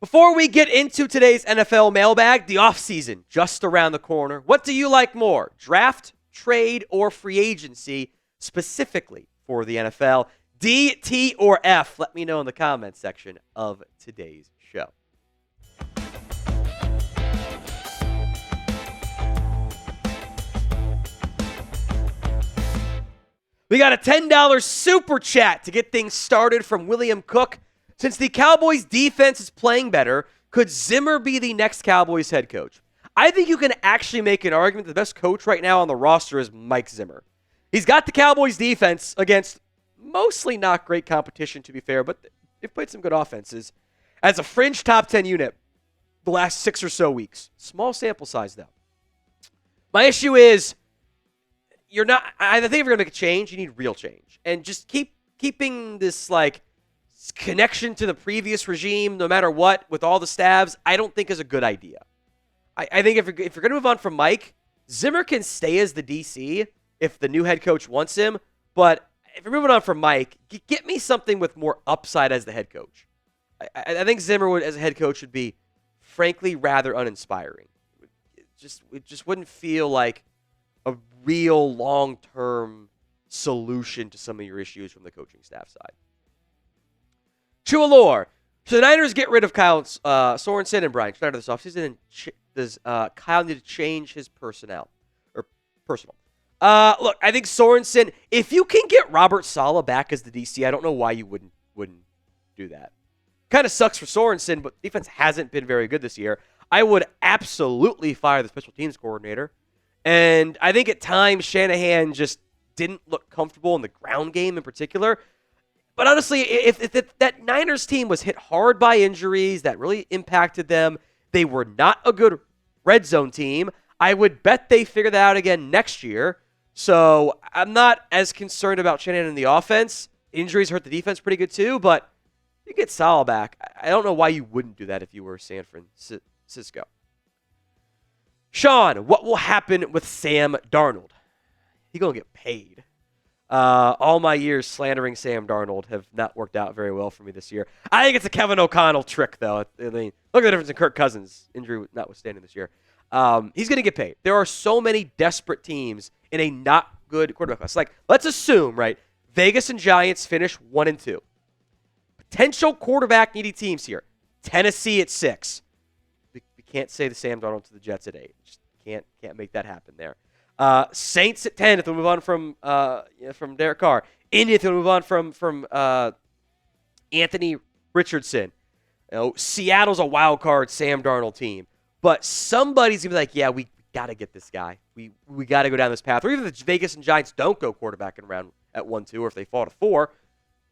Before we get into today's NFL mailbag, the offseason just around the corner. What do you like more, draft, trade, or free agency, specifically for the NFL? D, T, or F? Let me know in the comments section of today's show. We got a $10 super chat to get things started from William Cook. Since the Cowboys' defense is playing better, could Zimmer be the next Cowboys head coach? I think you can actually make an argument that the best coach right now on the roster is Mike Zimmer. He's got the Cowboys' defense against mostly not great competition, to be fair, but they've played some good offenses. As a fringe top 10 unit the last 6 or so weeks. Small sample size, though. My issue is, I think if you're going to make a change, you need real change. And just keeping this, connection to the previous regime, no matter what, with all the stabs, I don't think is a good idea. I think if you're going to move on from Mike, Zimmer can stay as the DC if the new head coach wants him, but if you're moving on from Mike, get me something with more upside as the head coach. I think Zimmer as a head coach would be, frankly, rather uninspiring. It just wouldn't feel like a real long-term solution to some of your issues from the coaching staff side. True Allure. So the Niners get rid of Kyle Sorensen and Brian Schneider this offseason. And does Kyle need to change his personnel? Or personal? Look, I think Sorensen, if you can get Robert Saleh back as the DC, I don't know why you wouldn't do that. Kind of sucks for Sorensen, but defense hasn't been very good this year. I would absolutely fire the special teams coordinator. And I think at times Shanahan just didn't look comfortable in the ground game in particular. But honestly, if that Niners team was hit hard by injuries that really impacted them, they were not a good red zone team. I would bet they figure that out again next year. So I'm not as concerned about Shanahan in the offense. Injuries hurt the defense pretty good too, but you get Saleh back. I don't know why you wouldn't do that if you were San Francisco. Sean, what will happen with Sam Darnold? He's going to get paid. All my years slandering Sam Darnold have not worked out very well for me this year. I think it's a Kevin O'Connell trick, though. I mean, look at the difference in Kirk Cousins, injury notwithstanding this year. He's going to get paid. There are so many desperate teams in a not good quarterback class. Let's assume, right, Vegas and Giants finish 1-2. Potential quarterback needy teams here. Tennessee at 6. We can't say the Sam Darnold to the Jets at 8. Just can't make that happen there. Saints at 10 if they move on from Derek Carr. Indy if they move on from Anthony Richardson. Seattle's a wild card Sam Darnold team. But somebody's going to be like, yeah, we got to get this guy. We got to go down this path. Or even if the Vegas and Giants don't go quarterback in round at 1-2 or if they fall to 4,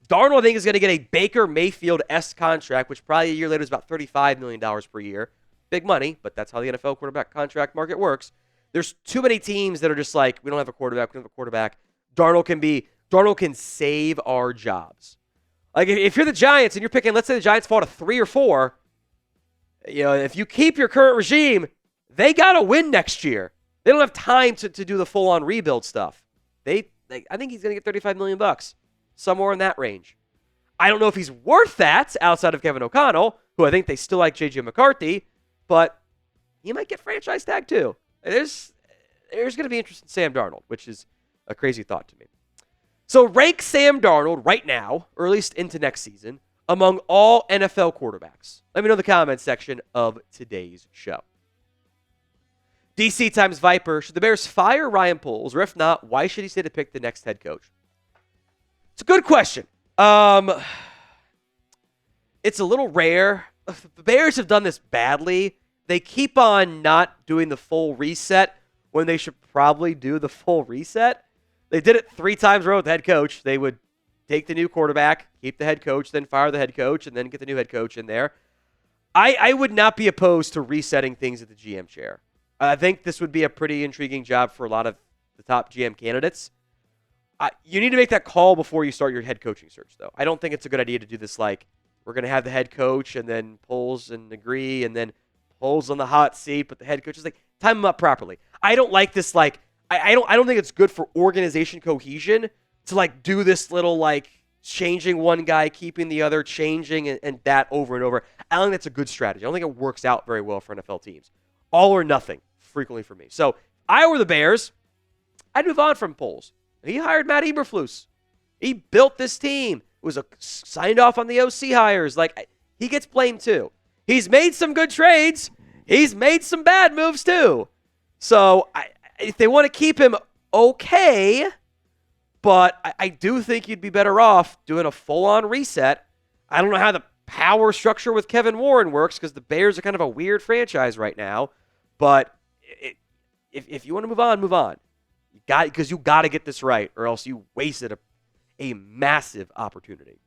Darnold, I think, is going to get a Baker Mayfield-esque contract, which probably a year later is about $35 million per year. Big money, but that's how the NFL quarterback contract market works. There's too many teams that are just like, we don't have a quarterback, Darnold can save our jobs. Like, if you're the Giants and you're picking, let's say the Giants fall to 3 or 4, if you keep your current regime, they got to win next year. They don't have time to do the full-on rebuild stuff. I think he's going to get $35 million, somewhere in that range. I don't know if he's worth that outside of Kevin O'Connell, who I think they still like J.J. McCarthy, but he might get franchise tag too. There's going to be interest in Sam Darnold, which is a crazy thought to me. So rank Sam Darnold right now, or at least into next season, among all NFL quarterbacks. Let me know in the comments section of today's show. DC times Viper, should the Bears fire Ryan Poles, or if not, why should he stay to pick the next head coach? It's a good question. It's a little rare. The Bears have done this badly. They keep on not doing the full reset when they should probably do the full reset. They did it 3 times in a row with the head coach. They would take the new quarterback, keep the head coach, then fire the head coach, and then get the new head coach in there. I would not be opposed to resetting things at the GM chair. I think this would be a pretty intriguing job for a lot of the top GM candidates. You need to make that call before you start your head coaching search, though. I don't think it's a good idea to do this we're going to have the head coach and then Poles and agree and then Poles on the hot seat, but the head coach is time them up properly. I don't like this I don't think it's good for organization cohesion to do this little changing one guy, keeping the other, changing, and that over and over. I don't think that's a good strategy. I don't think it works out very well for NFL teams. All or nothing, frequently for me. So if I were the Bears, I'd move on from Poles. He hired Matt Eberflus. He built this team. It was signed off on the OC hires. Like, he gets blamed too. He's made some good trades. He's made some bad moves too. So if they want to keep him, okay. But I do think you'd be better off doing a full-on reset. I don't know how the power structure with Kevin Warren works because the Bears are kind of a weird franchise right now. But if you want to move on, move on. Because you got to get this right, or else you wasted a massive opportunity.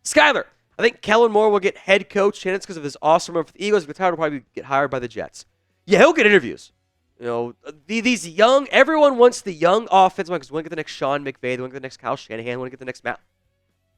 Skyler, I think Kellen Moore will get head coach chances because of his awesome run for the Eagles. But Tyler will probably get hired by the Jets. Yeah, he'll get interviews. You know, these young, everyone wants the young offensive line because we want to get the next Sean McVay, they want to get the next Kyle Shanahan, we want to get the next Matt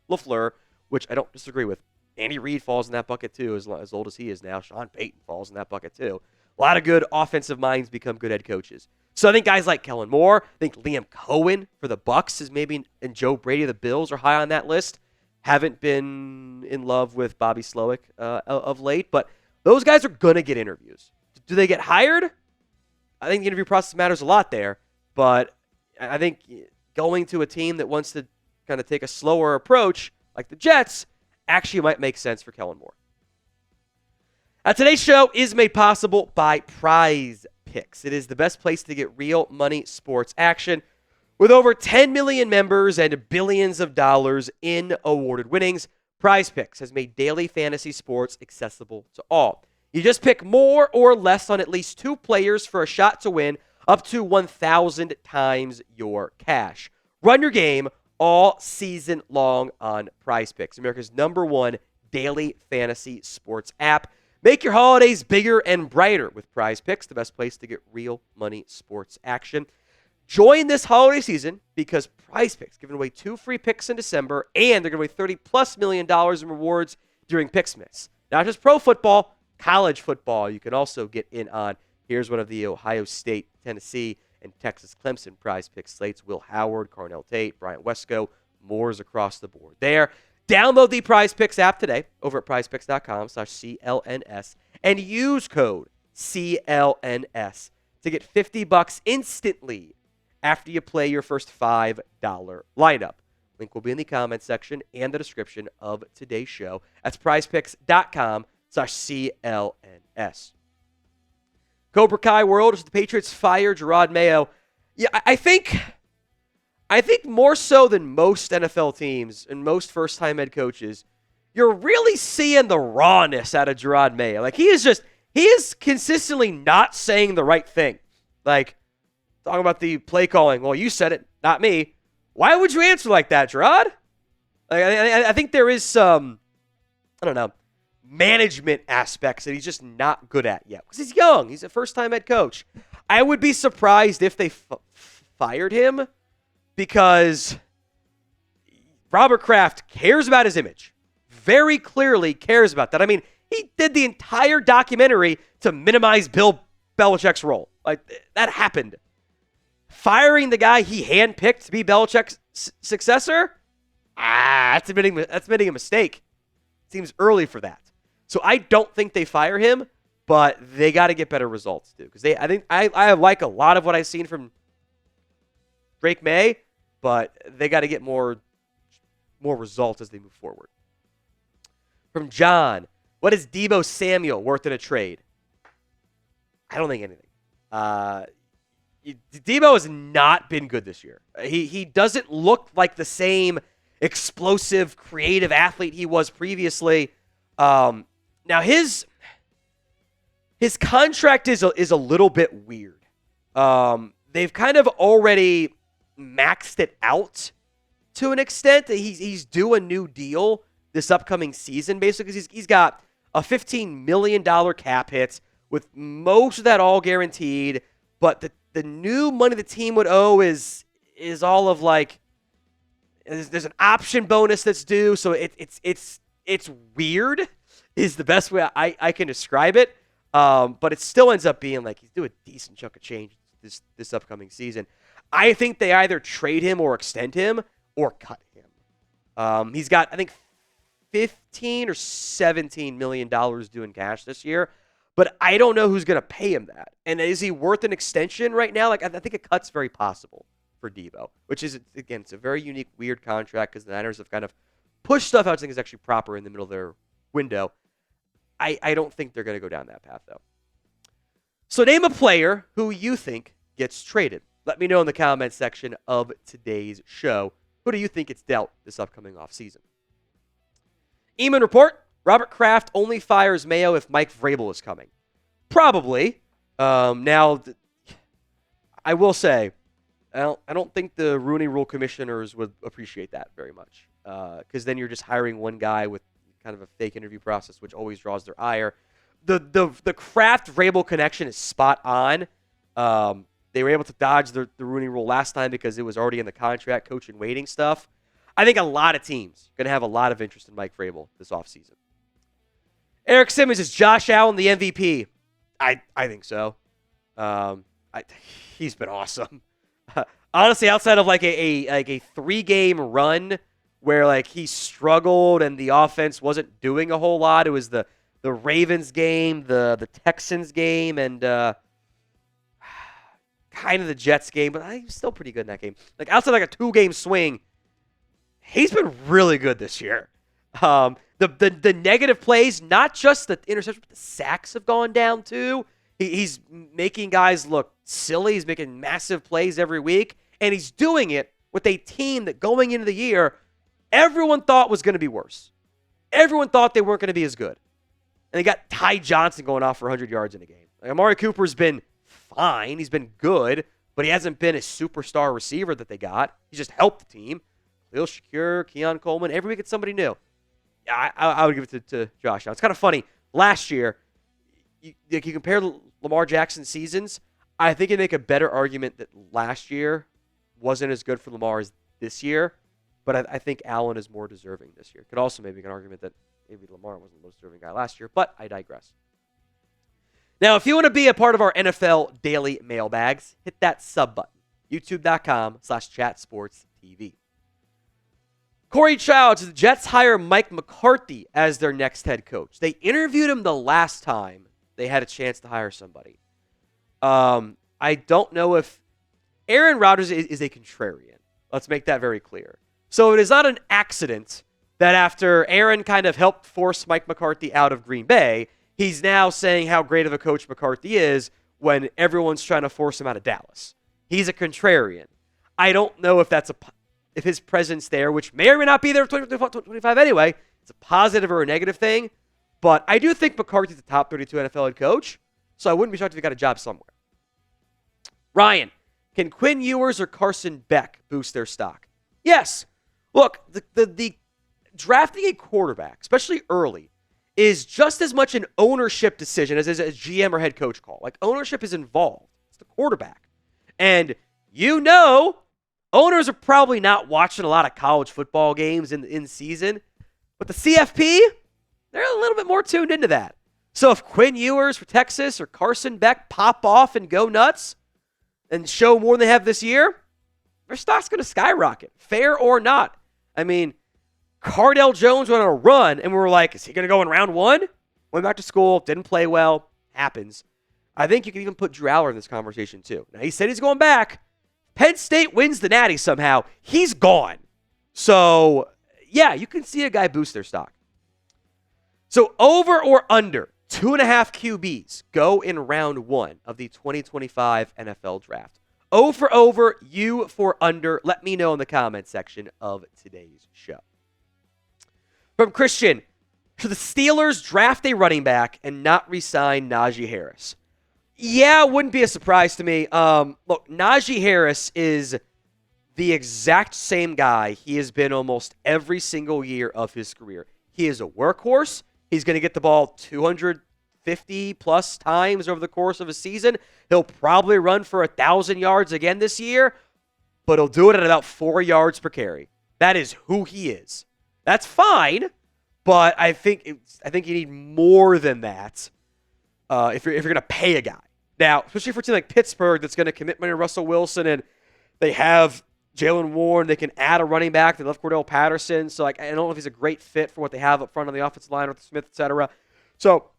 LaFleur, which I don't disagree with. Andy Reid falls in that bucket too, as old as he is now. Sean Payton falls in that bucket too. A lot of good offensive minds become good head coaches. So I think guys like Kellen Moore, I think Liam Cohen for the Bucks is maybe, and Joe Brady of the Bills are high on that list. Haven't been in love with Bobby Slowick of late, but those guys are going to get interviews. Do they get hired? I think the interview process matters a lot there, but I think going to a team that wants to kind of take a slower approach, like the Jets, actually might make sense for Kellen Moore. Today's show is made possible by Prize Picks. It is the best place to get real money sports action. With over 10 million members and billions of dollars in awarded winnings, Prize Picks has made daily fantasy sports accessible to all. You just pick more or less on at least 2 players for a shot to win up to 1,000 times your cash. Run your game all season long on Prize Picks, America's #1 daily fantasy sports app. Make your holidays bigger and brighter with Prize Picks, the best place to get real money sports action. Join this holiday season because Prize Picks giving away 2 free picks in December, and they're giving away $30+ million in rewards during Picksmas. Not just pro football, college football you can also get in on. Here's one of the Ohio State, Tennessee, and Texas Clemson Prize Picks slates. Will Howard, Carnell Tate, Bryant Wesco, Moore's across the board there. Download the Prize Picks app today over at prizepicks.com/CLNS and use code CLNS to get $50 instantly after you play your first $5 lineup. Link will be in the comments section and the description of today's show. That's prizepicks.com/CLNS. Cobra Kai World, as the Patriots fire Gerard Mayo. Yeah, I think more so than most NFL teams and most first-time head coaches, you're really seeing the rawness out of Gerard Mayo. Like, he is consistently not saying the right thing. Like, talking about the play calling. Well, you said it, not me. Why would you answer like that, Gerard? Like, I think there is some, I don't know, management aspects that he's just not good at yet. Because he's young. He's a first-time head coach. I would be surprised if they fired him because Robert Kraft cares about his image. Very clearly cares about that. I mean, he did the entire documentary to minimize Bill Belichick's role. Like, that happened. Firing the guy he handpicked to be Belichick's successor? That's admitting a mistake. Seems early for that. So I don't think they fire him, but they got to get better results too. Because I like a lot of what I've seen from Drake May, but they got to get more results as they move forward. From John, what is Deebo Samuel worth in a trade? I don't think anything. Deebo has not been good this year. He doesn't look like the same explosive, creative athlete he was previously. Now his contract is a little bit weird. They've kind of already maxed it out to an extent. He's due a new deal this upcoming season, basically, because he's got a $15 million cap hit with most of that all guaranteed, but the new money the team would owe is all of like there's an option bonus that's due, so it's weird is the best way I can describe it. But it still ends up being like he's due a decent chunk of change this upcoming season. I think they either trade him or extend him or cut him. He's got, I think, 15 or 17 million dollars due in cash this year, but I don't know who's going to pay him that. And is he worth an extension right now? Like, I think a cut's very possible for Deebo, which is, again, it's a very unique, weird contract because the Niners have kind of pushed stuff out I think is actually proper in the middle of their window. I don't think they're going to go down that path, though. So name a player who you think gets traded. Let me know in the comments section of today's show. Who do you think gets dealt this upcoming offseason? Eamon report, Robert Kraft only fires Mayo if Mike Vrabel is coming. Probably. Now, I will say, I don't think the Rooney Rule commissioners would appreciate that very much. Because then you're just hiring one guy with kind of a fake interview process, which always draws their ire. The Kraft-Vrabel connection is spot on. They were able to dodge the Rooney Rule last time because it was already in the contract, coach and waiting stuff. I think a lot of teams are going to have a lot of interest in Mike Vrabel this offseason. Eric Simmons, is Josh Allen the MVP? I think so. He's been awesome. Honestly, outside of like a 3-game run where like he struggled and the offense wasn't doing a whole lot, it was the Ravens game, the Texans game, and kind of the Jets game, but he's still pretty good in that game. Like outside like a 2-game swing, he's been really good this year. The negative plays, not just the interception, but the sacks have gone down too. He's making guys look silly. He's making massive plays every week, and he's doing it with a team that going into the year, everyone thought was going to be worse. Everyone thought they weren't going to be as good. And they got Ty Johnson going off for 100 yards in a game. Like, Amari Cooper's been fine. He's been good, but he hasn't been a superstar receiver that they got. He's just helped the team. Khalil Shakir, Keon Coleman. Every week it's somebody new. I would give it to Josh Allen. It's kind of funny. Last year, you compare Lamar Jackson's seasons, I think you make a better argument that last year wasn't as good for Lamar as this year, but I think Allen is more deserving this year. Could also maybe make an argument that maybe Lamar wasn't the most deserving guy last year, but I digress. Now, if you want to be a part of our NFL Daily Mailbags, hit that sub button, youtube.com/chatsportstv. Corey Childs, the Jets hire Mike McCarthy as their next head coach. They interviewed him the last time they had a chance to hire somebody. I don't know if Aaron Rodgers is a contrarian. Let's make that very clear. So it is not an accident that after Aaron kind of helped force Mike McCarthy out of Green Bay, he's now saying how great of a coach McCarthy is when everyone's trying to force him out of Dallas. He's a contrarian. I don't know if if his presence there, which may or may not be there for 2025 anyway, it's a positive or a negative thing. But I do think McCarthy's the top 32 NFL head coach, so I wouldn't be shocked if he got a job somewhere. Ryan, can Quinn Ewers or Carson Beck boost their stock? Yes. Look, the drafting a quarterback, especially early, is just as much an ownership decision as a GM or head coach call. Like, ownership is involved. It's the quarterback. And owners are probably not watching a lot of college football games in season, but the CFP, they're a little bit more tuned into that. So if Quinn Ewers for Texas or Carson Beck pop off and go nuts and show more than they have this year, their stock's going to skyrocket, fair or not. I mean, Cardell Jones went on a run, and we were like, is he going to go in round 1? Went back to school, didn't play well, happens. I think you can even put Drew Aller in this conversation too. Now, he said he's going back. Penn State wins the Natty somehow. He's gone. So, yeah, you can see a guy boost their stock. So, over or under 2.5 QBs go in round 1 of the 2025 NFL Draft. O for over, U for under. Let me know in the comments section of today's show. From Christian, should the Steelers draft a running back and not re-sign Najee Harris? Yeah, it wouldn't be a surprise to me. Look, Najee Harris is the exact same guy he has been almost every single year of his career. He is a workhorse. He's going to get the ball 250-plus times over the course of a season. He'll probably run for 1,000 yards again this year, but he'll do it at about 4 yards per carry. That is who he is. That's fine, but I think you need more than that if you're going to pay a guy. Now, especially for a team like Pittsburgh that's going to commit money to Russell Wilson, and they have Jalen Warren, they can add a running back. They left Cordell Patterson. So, I don't know if he's a great fit for what they have up front on the offensive line with Smith, et cetera. So,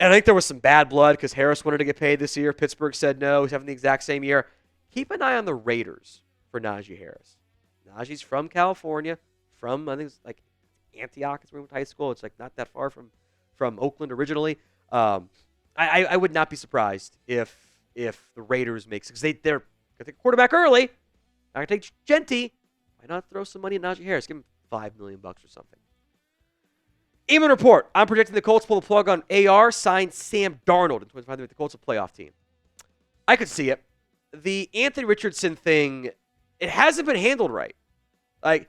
and I think there was some bad blood because Harris wanted to get paid this year. Pittsburgh said no. He's having the exact same year. Keep an eye on the Raiders for Najee Harris. Najee's from California, from, I think it's like Antioch is where he went to high school. It's like not that far from Oakland originally. I would not be surprised if the Raiders make, because they're going to take a quarterback early. Not going to take Genty. Why not throw some money at Najee Harris? Give him $5 million or something. Eamon Report. I'm predicting the Colts pull the plug on AR, sign Sam Darnold in 2025 to make the Colts a playoff team. I could see it. The Anthony Richardson thing, it hasn't been handled right. Like,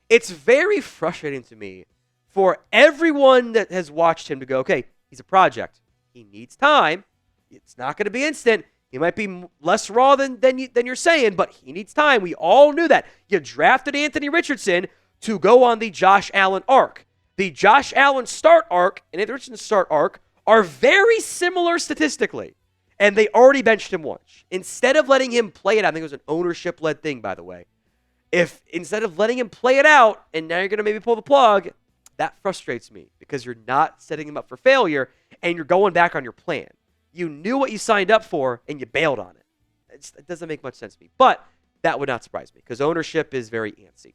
it's very frustrating to me for everyone that has watched him to go, okay, he's a project. He needs time. It's not going to be instant. He might be less raw than you're saying, but he needs time. We all knew that. You drafted Anthony Richardson to go on the Josh Allen arc. The Josh Allen start arc and Anthony Richardson start arc are very similar statistically, and they already benched him once. Instead of letting him play it out, I think it was an ownership-led thing, by the way. If instead of letting him play it out, and now you're going to maybe pull the plug, that frustrates me because you're not setting him up for failure, and you're going back on your plan. You knew what you signed up for, and you bailed on it. It doesn't make much sense to me, but that would not surprise me because ownership is very antsy.